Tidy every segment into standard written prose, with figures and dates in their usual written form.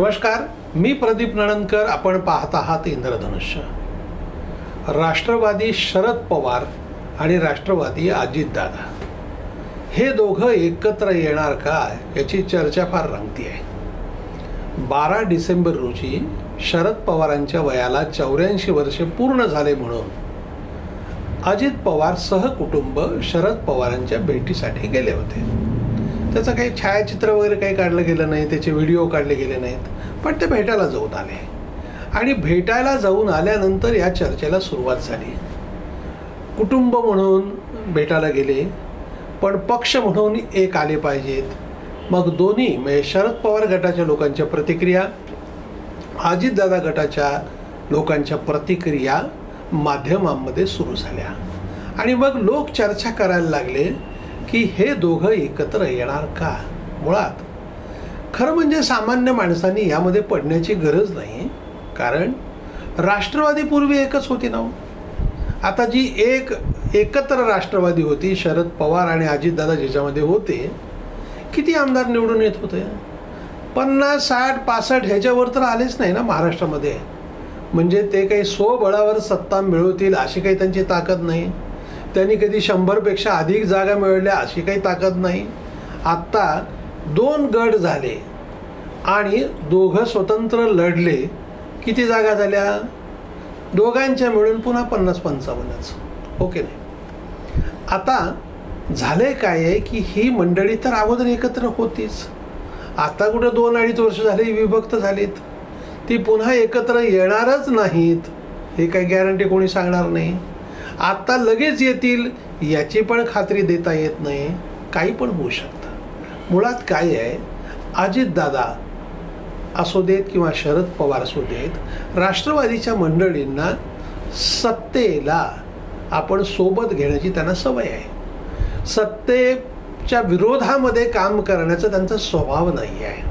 नमस्कार, मी प्रदीप नणंदकर. आपण पाहत आहात इंद्रधनुष्य. राष्ट्रवादी शरद पवार आणि राष्ट्रवादी अजितदादा हे दोघं एकत्र येणार का याची चर्चा फार रंगती आहे. 12 डिसेंबर रोजी शरद पवारांच्या वयाला 84 वर्षे पूर्ण झाले म्हणून अजित पवार सहकुटुंब शरद पवारांच्या भेटीसाठी गेले होते. त्याचं काही छायाचित्र वगैरे काही काढलं गेलं नाही, त्याचे व्हिडिओ काढले गेले नाहीत, पण ते भेटायला जाऊन आले. आणि भेटायला जाऊन आल्यानंतर या चर्चेला सुरुवात झाली. कुटुंब म्हणून भेटायला गेले, पण पक्ष म्हणून एक आले पाहिजेत. मग दोन्ही म्हणजे शरद पवार गटाच्या लोकांच्या प्रतिक्रिया, अजितदादा गटाच्या लोकांच्या प्रतिक्रिया माध्यमांमध्ये सुरू झाल्या. आणि मग लोक चर्चा करायला लागले की हे दोघं एकत्र येणार का. मुळात खरं म्हणजे सामान्य माणसांनी यामध्ये पडण्याची गरज नाही, कारण राष्ट्रवादी पूर्वी एकच होती ना. आता जी एकत्र राष्ट्रवादी होती, शरद पवार आणि अजितदादा ज्याच्यामध्ये होते, किती आमदार निवडून येत होते? 50, 60, 65 ह्याच्यावर तर आलेच नाही ना महाराष्ट्रामध्ये. म्हणजे ते काही स्वबळावर सत्ता मिळवतील अशी काही त्यांची ताकद नाही. त्यांनी कधी 100पेक्षा अधिक जागा मिळवल्या अशी काही ताकद नाही. आत्ता 2 गट झाले आणि दोघं स्वतंत्र लढले. किती जागा झाल्या? दोघांच्या मिळून पुन्हा 50-55च. ओके नाही. आता झाले काय आहे की ही मंडळी तर अगोदर एकत्र होतीच. आता कुठं 2-2.5 वर्ष झाली विभक्त झालीत. ती पुन्हा एकत्र येणारच नाहीत हे काही गॅरंटी कोणी सांगणार नाही. आता लगेच येतील याची पण खात्री देता येत नाही. काही पण होऊ शकतं. मुळात काय आहे, अजितदादा असू देत किंवा शरद पवार असू देत, राष्ट्रवादीच्या मंडळींना सत्तेला आपण सोबत घेण्याची त्यांना सवय आहे. सत्तेच्या विरोधामध्ये काम करण्याचा त्यांचा स्वभाव नाही आहे.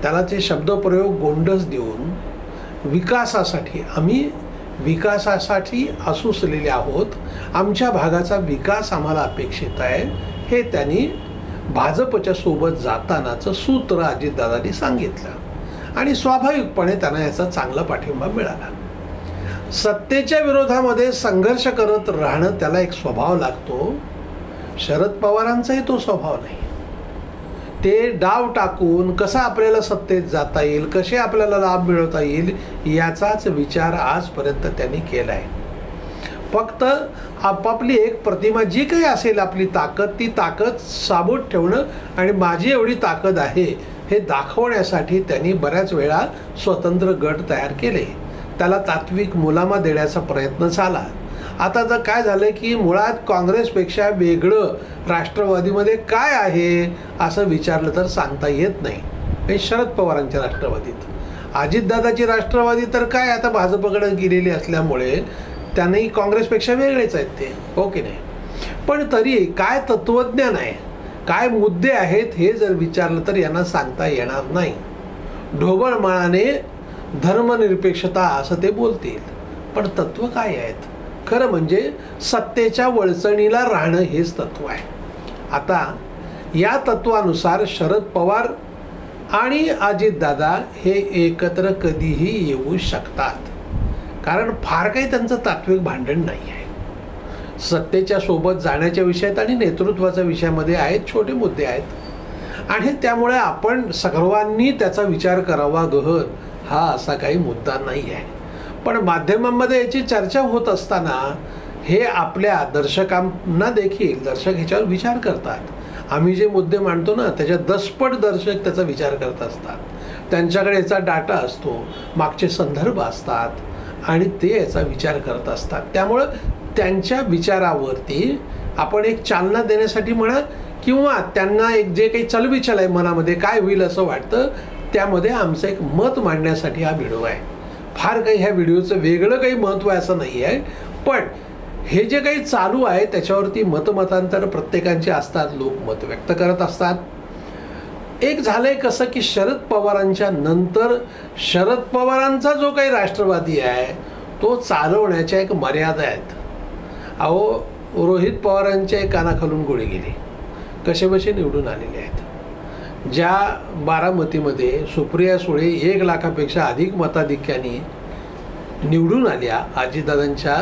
त्याला ते शब्दप्रयोग गोंडस देऊन आम्ही विकासासाठी असूसलेले आहोत, आमच्या भागाचा विकास आम्हाला अपेक्षित आहे, हे त्यांनी भाजपच्या सोबत जातानाचं सूत्र अजितदादांनी सांगितलं. आणि स्वाभाविकपणे त्यांना याचा चांगला पाठिंबा मिळाला. सत्तेच्या विरोधामध्ये संघर्ष करत राहणं त्याला एक स्वभाव लागतो. शरद पवारांचाही तो स्वभाव नाही. ते डाव टाकून कसं आपल्याला सत्तेत जाता येईल, कसे आपल्याला लाभ मिळवता येईल याचाच विचार आजपर्यंत त्यांनी केला आहे. फक्त आपापली एक प्रतिमा जी काही असेल आपली ताकद, ती ताकद साबूत ठेवणं आणि माझी एवढी ताकद आहे हे दाखवण्यासाठी त्यांनी बऱ्याच वेळा स्वतंत्र गट तयार केले. त्याला तात्विक मुलामा देण्याचा प्रयत्न झाला. आता जर काय झालं की मुळात काँग्रेसपेक्षा वेगळं राष्ट्रवादीमध्ये काय आहे असं विचारलं तर सांगता येत नाही. हे शरद पवारांच्या राष्ट्रवादीत, अजितदादाची राष्ट्रवादी तर काय आता भाजपकडे गेलेली असल्यामुळे त्यांनी काँग्रेसपेक्षा वेगळेच आहेत ते. हो की नाही? पण तरी काय तत्वज्ञान आहे, काय मुद्दे आहेत हे जर विचारलं तर यांना सांगता येणार नाही. ढोबळमानाने धर्मनिरपेक्षता असं ते बोलतील, पण तत्व काय आहेत? खरं म्हणजे सत्तेच्या वळचणीला राहणं हेच तत्व आहे. आता या तत्वानुसार शरद पवार आणि अजितदादा हे एकत्र कधीही येऊ शकतात, कारण फार काही त्यांचं तात्विक भांडण नाही आहे. सत्तेच्या सोबत जाण्याच्या विषयात आणि नेतृत्वाच्या विषयामध्ये आहेत छोटे मुद्दे आहेत, आणि त्यामुळे आपण सर्वांनी त्याचा विचार करावा गहन हा असा काही मुद्दा नाही आहे. पण माध्यमांमध्ये याची चर्चा होत असताना हे आपल्या दर्शकांना देखील दर्शक ह्याच्यावर विचार करतात. आम्ही जे मुद्दे मांडतो ना त्याच्या 10पट दर्शक त्याचा विचार करत असतात. त्यांच्याकडे याचा डाटा असतो, मागचे संदर्भ असतात आणि ते याचा विचार करत असतात. त्यामुळं त्यांच्या विचारावरती आपण एक चालना देण्यासाठी म्हणा किंवा त्यांना एक जे काही चलबिचल आहे मनामध्ये काय होईल असं वाटतं त्यामध्ये आमचं एक मत मांडण्यासाठी हा व्हिडिओ आहे. फार काही ह्या व्हिडिओचं वेगळं काही महत्त्व आहे असं नाही आहे, पण हे जे काही चालू आहे त्याच्यावरती मतमतांतर प्रत्येकांचे असतात, लोक मत व्यक्त करत असतात. एक झालंय कसं की शरद पवारांच्या नंतर शरद पवारांचा जो काही राष्ट्रवादी आहे तो चालवण्याच्या एक मर्यादा आहेत. अहो, रोहित पवारांच्या कानाखालून गोळी गेली, कसे बसे निवडून आलेले आहेत. ज्या बारामतीमध्ये सुप्रिया सुळे 1 लाखापेक्षा अधिक मताधिक्याने निवडून आल्या, अजितदादांच्या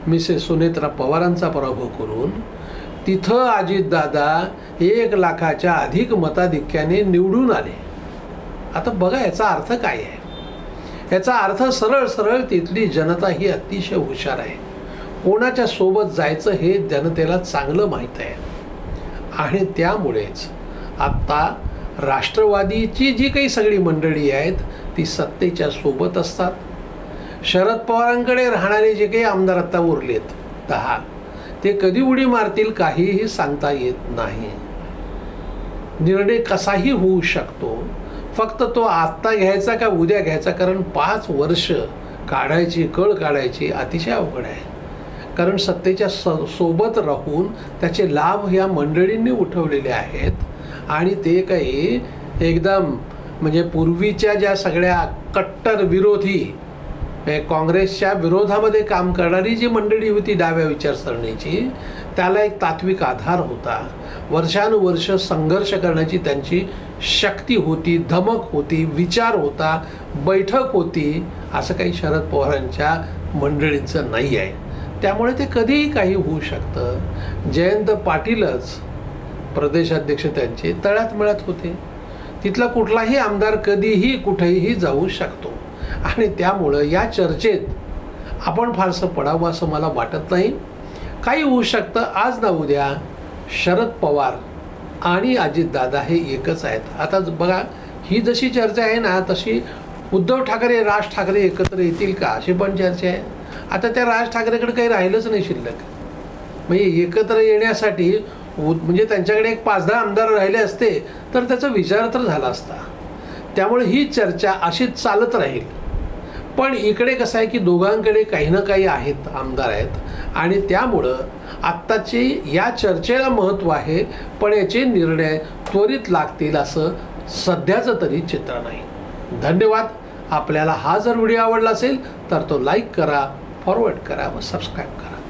मिसेस सुनेत्रा पवारांचा पराभव करून, तिथं अजितदादा 1 लाखाच्या अधिक मताधिक्याने निवडून आले. आता बघा याचा अर्थ काय आहे. याचा अर्थ सरळ सरळ तिथली जनता ही अतिशय हुशार आहे. कोणाच्या सोबत जायचं हे जनतेला चांगलं माहीत आहे. आणि त्यामुळेच आत्ता राष्ट्रवादीची जी काही सगळी मंडळी आहेत ती सत्तेच्या सोबत असतात. शरद पवारांकडे राहणारे जे काही आमदार आत्ता उरलेत 10, ते कधी उडी मारतील काहीही सांगता येत नाही. निर्णय कसाही होऊ शकतो. फक्त तो आत्ता घ्यायचा का उद्या घ्यायचा, कारण 5 वर्ष काढायची, कळ काढायची अतिशय अवघड आहे. कारण सत्तेच्या सोबत राहून त्याचे लाभ या मंडळींनी उठवलेले आहेत. आणि ते काही एकदम म्हणजे पूर्वीच्या ज्या सगळ्या कट्टर विरोधी, काँग्रेसच्या विरोधामध्ये काम करणारी जी मंडळी होती डाव्या विचारसरणीची, त्याला एक तात्विक आधार होता. वर्षानुवर्ष संघर्ष करण्याची त्यांची शक्ती होती, धमक होती, विचार होता, बैठक होती. असं काही शरद पवारांच्या मंडळींचं नाही आहे. त्यामुळे ते कधीही काही होऊ शकतं. जयंत पाटीलच प्रदेशाध्यक्ष त्यांचे तळ्यात मिळत होते. तिथला कुठलाही आमदार कधीही कुठेही जाऊ शकतो. आणि त्यामुळं या चर्चेत आपण फारसं पडावं असं मला वाटत नाही. काही होऊ शकतं. आज ना उद्या शरद पवार आणि अजितदादा हे एकच आहेत. आता बघा, ही जशी चर्चा आहे ना, तशी उद्धव ठाकरे, राज ठाकरे एकत्र येतील का अशी पण चर्चा आहे. आता त्या राज ठाकरेकडे काही राहिलंच नाही शिल्लक. म्हणजे एकत्र येण्यासाठी म्हणजे त्यांच्याकडे एक 5-10 आमदार राहिले असते तर त्याचा विचार तर झाला असता. त्यामुळे ही चर्चा अशीच चालत राहील. पण इकडे कसं आहे की दोघांकडे काही ना काही आहेत, आमदार आहेत. आणि त्यामुळं आत्ताची या चर्चेला महत्त्व आहे. पण याचे निर्णय त्वरित लागतील असं सध्याचं तरी चित्र नाही. धन्यवाद. आपल्याला हा जर व्हिडिओ आवडला असेल तर तो लाईक करा, फॉरवर्ड करा व सबस्क्राईब करा.